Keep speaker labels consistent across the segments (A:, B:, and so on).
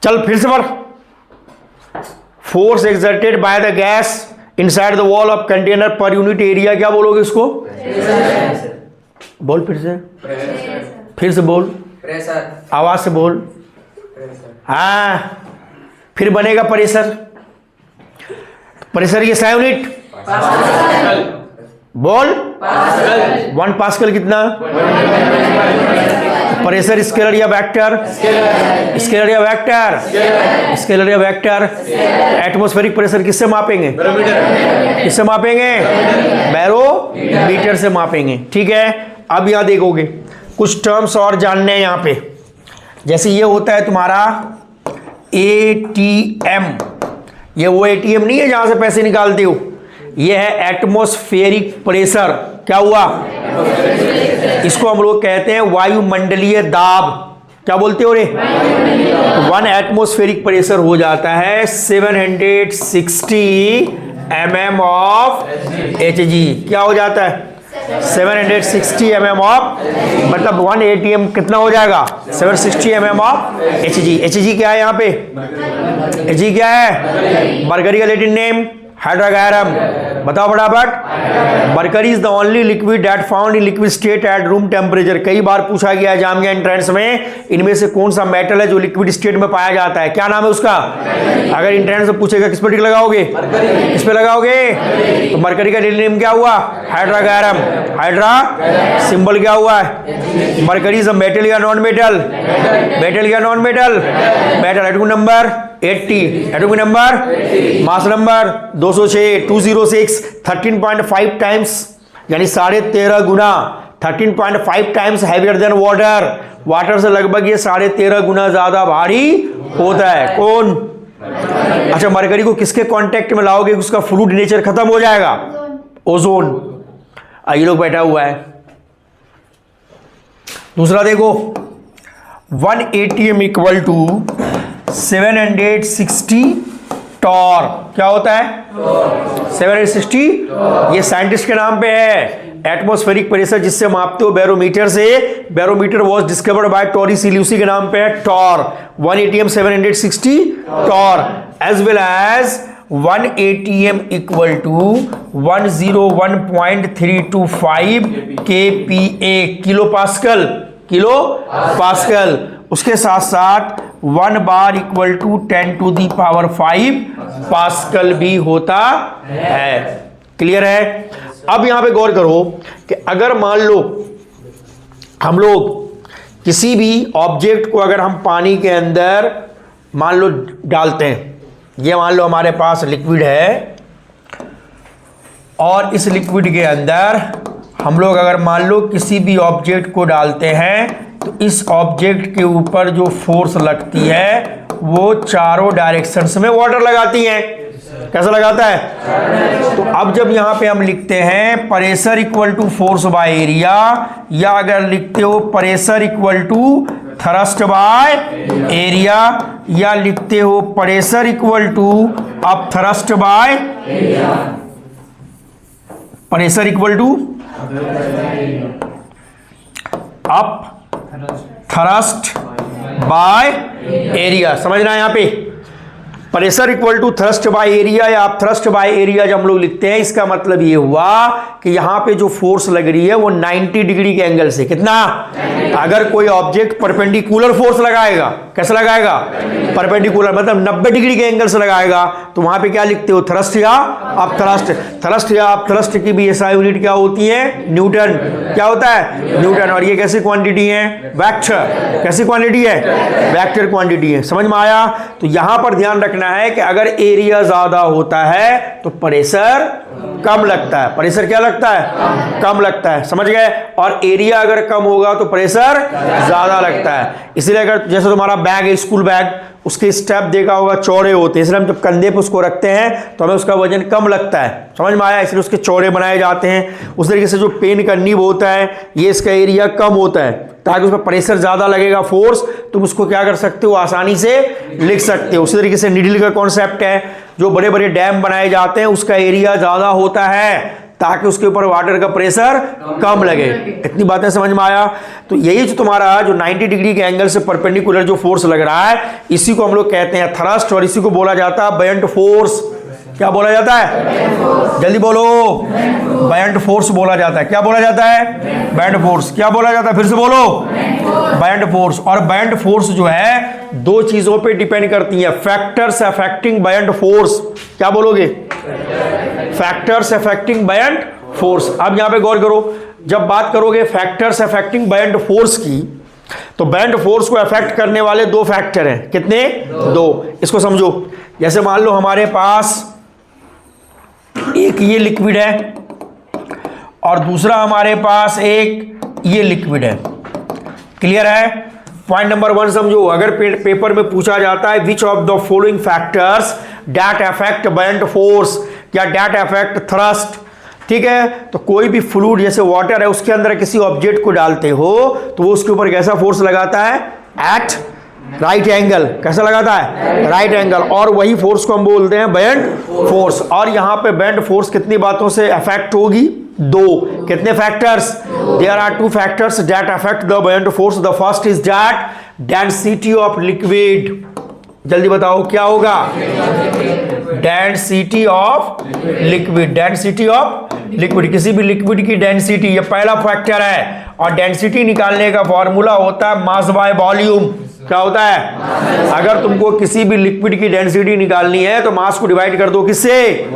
A: चल फिर से पढ़। Force exerted by the gas inside the wall of container per unit area, क्या बोलोगे इसको? बोल फिर से, फिर से बोल,
B: प्रेशर,
A: आवाज से बोल। हाँ, फिर बनेगा प्रेशर। प्रेशर की SI यूनिट बोल। 1 पास्कल कितना? प्रेशर स्केलर या वेक्टर? स्केलर या वेक्टर? स्केलर या वेक्टर? एटमॉस्फेरिक प्रेशर किससे मापेंगे? किससे मापेंगे? बैरोमीटर से मापेंगे। ठीक है, अब यहां देखोगे कुछ टर्म्स और जानने हैं यहां पे। जैसे ये होता है तुम्हारा ATM, ये वो ATM नहीं है जहां से पैसे निकालते हो, ये है एटमॉस्फेरिक प्रेशर। क्या हुआ? इसको हम लोग कहते हैं वायुमंडलीय दाब। क्या बोलते हो रे? 1 एटमॉस्फेरिक प्रेशर हो जाता है 760 mm ऑफ Hg। क्या हो जाता है? 760 mm ऑफ, मतलब 1 ATM कितना हो जाएगा? 760 mm ऑफ Hg। Hg क्या है यहाँ पे? Hg क्या है? मरकरी का लैटिन नेम हाइड्रोगायरम। बताओ फटाफट। Mercury is the only liquid that found in liquid state at room temperature. कई बार पूछा गया जामिया एंट्रेंस में, इनमें से कौन सा मेटल है जो लिक्विड स्टेट में पाया जाता है? क्या नाम है उसका? अगर एंट्रेंस में पूछेगा किस पर टिक लगाओगे? किस पे लगाओगे? तो मरकरी का नेम क्या हुआ? हाइड्रोगायरम। हाइड्रा सिंबल क्या हुआ है? मरकरी इज अ मेटल या नॉन मेटल? मेटल या non metal? Metal. Atomic number 80, atomic number, mass number 206, 206, 13.5 times, यानी 13.5 गुना, 13.5 times heavier than water. Water से लगभग ये 13.5 गुना ज्यादा भारी होता है। कौन? अच्छा, मरकरी को किसके कांटेक्ट में लाओगे उसका फ्लूइड नेचर खत्म हो जाएगा? ओजोन। ये लोग बैठा हुआ है। दूसरा देखो, 1 ATM इक्वल टू 760 टॉर। क्या होता है? 760। ये साइंटिस्ट के नाम पे है। एटमॉस्फेरिक प्रेशर जिससे मापते हो बैरोमीटर से, barometer was discovered by Torricelli के नाम पे है torr. 1 ATM 760 torr as well as 1 ATM equal to 101.325 kPa, kilopascal. Kilopascal. उसके साथ साथ 1 बार इक्वल टू 10⁵ पास्कल भी होता है। क्लियर है? अब यहां पे गौर करो कि अगर मान लो हम लोग किसी भी ऑब्जेक्ट को अगर हम पानी के अंदर मान लो डालते हैं, ये मान लो हमारे पास लिक्विड है और इस लिक्विड के अंदर हम लोग अगर मान लो किसी भी ऑब्जेक्ट को डालते हैं तो इस ऑब्जेक्ट के ऊपर जो फोर्स लगती है वो चारों डायरेक्शंस में वाटर लगाती है। कैसा लगाता है? तो अब जब यहां पे हम लिखते हैं pressure equal to force by area, या अगर लिखते हो pressure equal to thrust by area, या लिखते हो pressure equal to upthrust by, pressure equal to upthrust by area. समझना है यहां पे? Pressure equal to thrust by area या आप थ्रस्ट बाय एरिया जब हम लोग लिखते हैं, इसका मतलब ये हुआ कि यहां पे जो फोर्स लग रही है वो 90 डिग्री के एंगल से। कितना? अगर कोई ऑब्जेक्ट परपेंडिकुलर फोर्स लगाएगा, कैसे लगाएगा? परपेंडिकुलर, मतलब 90 डिग्री के एंगल से लगाएगा, तो वहां पे क्या लिखते हो? थ्रस्ट या अप थ्रस्ट। थ्रस्ट या अप थ्रस्ट की भी SI यूनिट क्या होती है? न्यूटन। क्या होता है? न्यूटन। और ये कैसी क्वांटिटी है? वेक्टर। कैसी क्वांटिटी है? वेक्टर क्वांटिटी है। समझ में आया? तो यहां पर ध्यान रखना है कि अगर एरिया ज्यादा होता है तो प्रेशर कम लगता है। प्रेशर क्या लगता है? कम लगता है। समझ गए? और एरिया अगर कम होगा तो प्रेशर ज्यादा लगता है। इसलिए अगर जैसे तुम्हारा बैग है, स्कूल बैग, उसके स्टेप देखा होगा चौड़े होते हैं, इसलिए हम जब कंधे पे उसको रखते हैं तो हमें उसका वजन कम लगता है। समझ में आया? इसलिए उसके चौड़े बनाए जाते हैं। उस तरीके से जो पेन का नीब होता है, ये इसका एरिया कम होता है ताकि उसमें प्रेशर ज्यादा लगेगा, फोर्स, तुम उसको क्या कर सकते हो? आसानी से लिख सकते हो। उसी तरीके से नीडल का कॉन्सेप्ट है, जो बड़े बड़े डैम बनाए जाते हैं उसका एरिया ज्यादा होता है ताकि उसके ऊपर वाटर का प्रेशर कम लगे। इतनी बातें समझ में आया? तो यही जो तुम्हारा जो 90 डिग्री के एंगल से परपेंडिकुलर जो फोर्स लग रहा है, इसी को हम लोग कहते हैं थ्रस्ट, और इसी को बोला जाता है बयंट फोर्स। क्या बोला जाता है? जल्दी बोलो। बयंट फोर्स बोला जाता है। क्या बोला जाता है? बयंट फोर्स। क्या बोला जाता है? फिर से बोलो। बयंट फोर्स। और बयंट फोर्स जो है दो चीजों पे डिपेंड करती है, फैक्टर्स अफेक्टिंग बयंट फोर्स। क्या बोलोगे? Factors affecting buoyant force. अब यहां पे गौर करो, जब बात करोगे फैक्टर्स अफेक्टिंग बयंट फोर्स की, तो बयंट फोर्स को अफेक्ट करने वाले दो फैक्टर हैं। कितने? दो। इसको समझो। जैसे मान लो हमारे पास एक ये लिक्विड है और दूसरा हमारे पास एक ये लिक्विड है। क्लियर है? पॉइंट नंबर 1 समझो। अगर पेपर में पूछा जाता है which of the following factors that affect buoyant force या दैट अफेक्ट थ्रस्ट, ठीक है, तो कोई भी फ्लूइड जैसे वाटर है उसके अंदर किसी ऑब्जेक्ट को डालते हो तो वो उसके ऊपर कैसा फोर्स लगाता है? At right angle. कैसा लगाता है? Right angle. और वही फोर्स को हम बोलते हैं बयंट फोर्स। और यहां पे बयंट फोर्स कितनी बातों से अफेक्ट होगी? दो। कितने factors? There are 2 factors that affect the buoyant force. The first is that density of liquid. जल्दी बताओ क्या होगा? Density of liquid. Density of liquid, किसी भी लिक्विड की डेंसिटी, ये पहला फैक्टर है। और डेंसिटी निकालने का फॉर्मूला होता है मास बाय वॉल्यूम। क्या होता है? अगर तुमको किसी भी लिक्विड की डेंसिटी निकालनी है तो मास को डिवाइड कर दो किससे?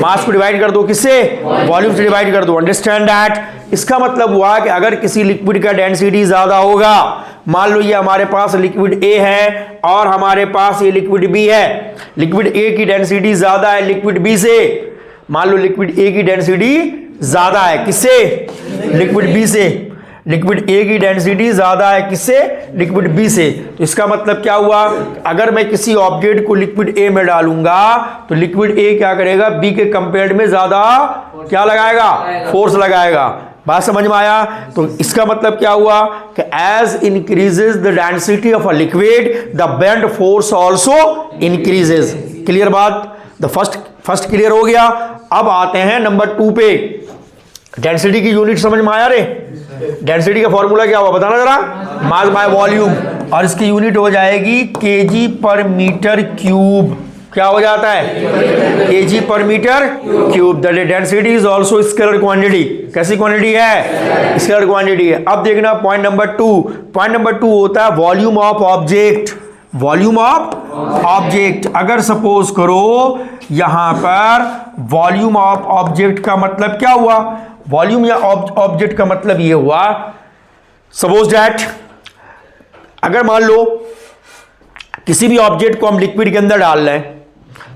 A: मास को डिवाइड कर दो किससे? वॉल्यूम से डिवाइड कर दो। Understand that? इसका मतलब हुआ कि अगर किसी लिक्विड का डेंसिटी ज्यादा होगा, मान लो ये हमारे पास लिक्विड ए है और हमारे पास ये लिक्विड बी है, लिक्विड ए की डेंसिटी ज्यादा है लिक्विड बी से। मान लो लिक्विड ए की डेंसिटी ज्यादा है किससे? लिक्विड बी से। लिक्विड ए की डेंसिटी ज्यादा है किससे? लिक्विड बी से। तो इसका मतलब क्या हुआ? अगर मैं किसी ऑब्जेक्ट को लिक्विड ए में डालूंगा तो लिक्विड ए क्या करेगा? बी के कंपेयर में ज्यादा क्या लगाएगा? फोर्स लगाएगा। बात समझ में आया? तो इसका मतलब क्या हुआ कि as increases the density of a liquid the buoyant force also increases. Clear बात? द फर्स्ट क्लियर हो गया। अब आते हैं नंबर 2 पे। डेंसिटी की यूनिट समझ में आया रे? डेंसिटी का फॉर्मूला क्या हुआ बताना जरा? Mass by volume. और इसकी यूनिट हो जाएगी केजी पर मीटर क्यूब। क्या हो जाता है? केजी पर metre cube. The density is also scalar quantity. कैसी क्वांटिटी है? स्केलर क्वांटिटी है। अब देखना पॉइंट नंबर 2। पॉइंट नंबर 2 होता है volume of object. Volume of object. अगर सपोज करो यहां पर वॉल्यूम ऑफ ऑब्जेक्ट का मतलब क्या हुआ? वॉल्यूम या ऑब्जेक्ट का मतलब ये हुआ, सपोज दैट अगर मान लो किसी भी ऑब्जेक्ट को हम लिक्विड के अंदर डाल रहे हैं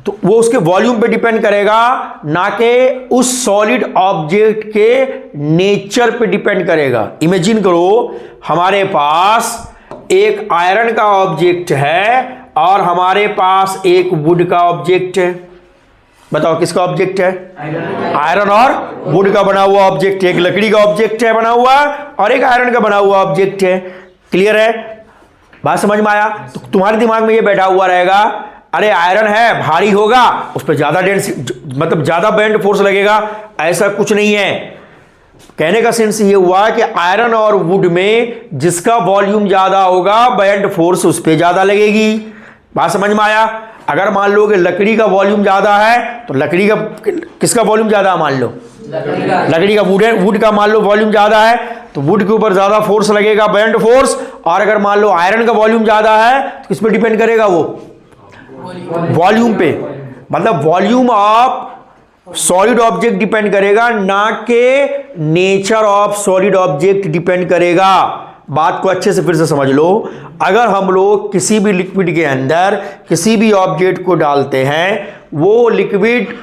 A: तो वो उसके वॉल्यूम पे डिपेंड करेगा, ना कि उस सॉलिड ऑब्जेक्ट के नेचर पे डिपेंड करेगा। इमेजिन करो हमारे पास एक आयरन का ऑब्जेक्ट है और हमारे पास एक वुड का ऑब्जेक्ट है। बताओ किसका ऑब्जेक्ट है? आयरन और वुड का बना हुआ ऑब्जेक्ट है। एक लकड़ी का ऑब्जेक्ट है बना हुआ और एक आयरन का बना हुआ ऑब्जेक्ट है। क्लियर है? बात समझ में आया? तो तुम्हारे दिमाग में ये बैठा हुआ रहेगा, अरे आयरन है भारी होगा, उस पर ज्यादा मतलब ज्यादा बेंड फोर्स लगेगा। ऐसा कुछ नहीं है। कहने का सेंस ये हुआ कि आयरन और वुड में जिसका वॉल्यूम ज्यादा होगा बेंड फोर्स उस पर ज्यादा लगेगी। बात समझ में आया? अगर मान लो कि लकड़ी का वॉल्यूम ज्यादा है तो लकड़ी का किसका वॉल्यूम ज्यादा है? मान लो लकड़ी का वुड का मान लो वॉल्यूम ज्यादा है तो वुड के ऊपर ज्यादा फोर्स लगेगा बेंड फोर्स। और अगर मान लो आयरन का वॉल्यूम ज्यादा है तो किस पे डिपेंड करेगा? वो वॉल्यूम पे। मतलब volume of solid object depend करेगा, ना कि nature of solid object depend करेगा। बात को अच्छे से फिर से समझ लो। अगर हम लोग किसी भी लिक्विड के अंदर किसी भी ऑब्जेक्ट को डालते हैं, वो लिक्विड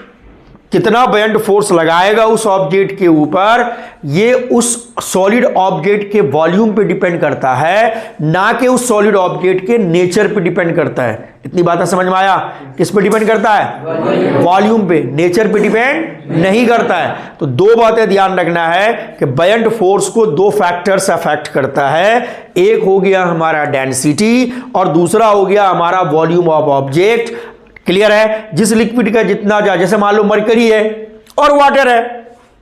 A: कितना बेंड फोर्स लगाएगा उस ऑब्जेक्ट के ऊपर, ये उस सॉलिड ऑब्जेक्ट के वॉल्यूम पे डिपेंड करता है, ना कि उस सॉलिड ऑब्जेक्ट के नेचर पे डिपेंड करता है। इतनी बातें समझ में आया? किस पे डिपेंड करता है? वॉल्यूम पे। नेचर पे डिपेंड नहीं करता है। तो दो बातें ध्यान रखना है कि बेंड फोर्स को दो फैक्टर्स अफेक्ट करता है। एक हो गया हमारा डेंसिटी और दूसरा हो गया हमारा वॉल्यूम ऑफ ऑब्जेक्ट। क्लियर है? जिस लिक्विड का जितना जैसे मान लो मरकरी है और वाटर है,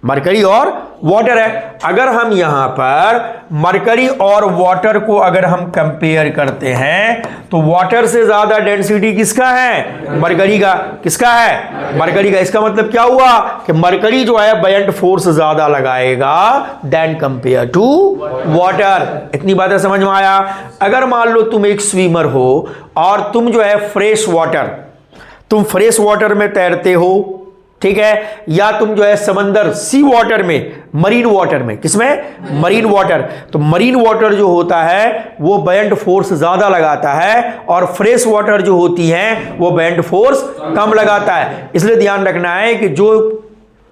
A: मरकरी और वाटर है। अगर हम यहां पर मरकरी और वाटर को अगर हम कंपेयर करते हैं तो वाटर से ज्यादा डेंसिटी किसका है? मरकरी का। किसका है? मरकरी का। इसका मतलब क्या हुआ कि मरकरी जो है बयंट फोर्स ज्यादा लगाएगा देन कंपेयर टू वाटर। इतनी बातें समझ में आया? अगर मान लो तुम एक स्विमर हो और तुम जो है फ्रेश वाटर में तैरते हो, ठीक है, या तुम जो है समंदर सी वाटर में, मरीन वाटर में, किसमें? Marine water. तो मरीन वाटर जो होता है वो बयंट फोर्स ज्यादा लगाता है और फ्रेश वाटर जो होती है वो बयंट फोर्स कम लगाता है। इसलिए ध्यान रखना है कि जो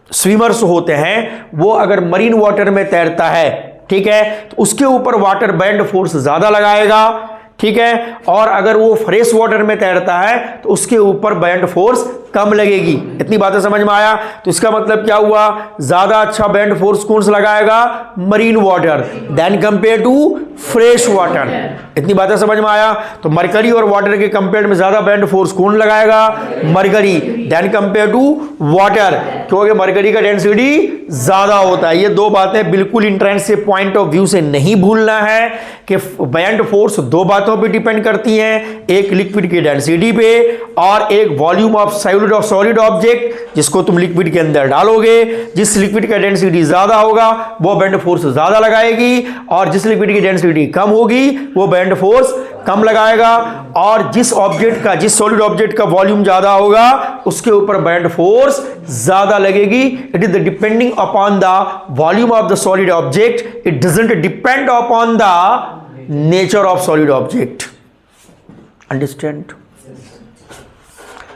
A: स्विमर्स होते हैं वो अगर मरीन वाटर में तैरता है, ठीक है, तो उसके ऊपर वाटर बयंट फोर्स ज्यादा लगाएगा, ठीक है, और अगर वो फ्रेश वाटर में तैरता है तो उसके ऊपर बयंट फोर्स कम लगेगी। इतनी बातें समझ में आया? तो इसका मतलब क्या हुआ? ज्यादा अच्छा बयंट फोर्स कौन सा लगाएगा? Marine water then compare to fresh water. इतनी बातें समझ में आया? तो मरकरी और वाटर के कंपेयर में ज्यादा बयंट फोर्स कौन लगाएगा? Mercury then compare to water, क्योंकि मरकरी का डेंसिटी ज्यादा होता है। ये दो बातें बिल्कुल इंट्रेंस से पॉइंट ऑफ व्यू से नहीं भूलना है कि बयंट फोर्स दो बातों पे डिपेंड करती हैं, एक लिक्विड की डेंसिटी पे और एक वॉल्यूम ऑफ सॉलिड ऑब्जेक्ट जिसको तुम लिक्विड के अंदर डालोगे। जिस लिक्विड का डेंसिटी ज्यादा होगा वो बयंट फोर्स ज्यादा लगाएगी और जिस लिक्विड की डेंसिटी कम होगी वो बयंट फोर्स कम लगाएगा। और जिस सॉलिड ऑब्जेक्ट का वॉल्यूम ज्यादा होगा उसके ऊपर बयंट फोर्स ज्यादा लगेगी। It is depending upon the volume of the solid object, it doesn't depend upon the nature of solid object. Understand?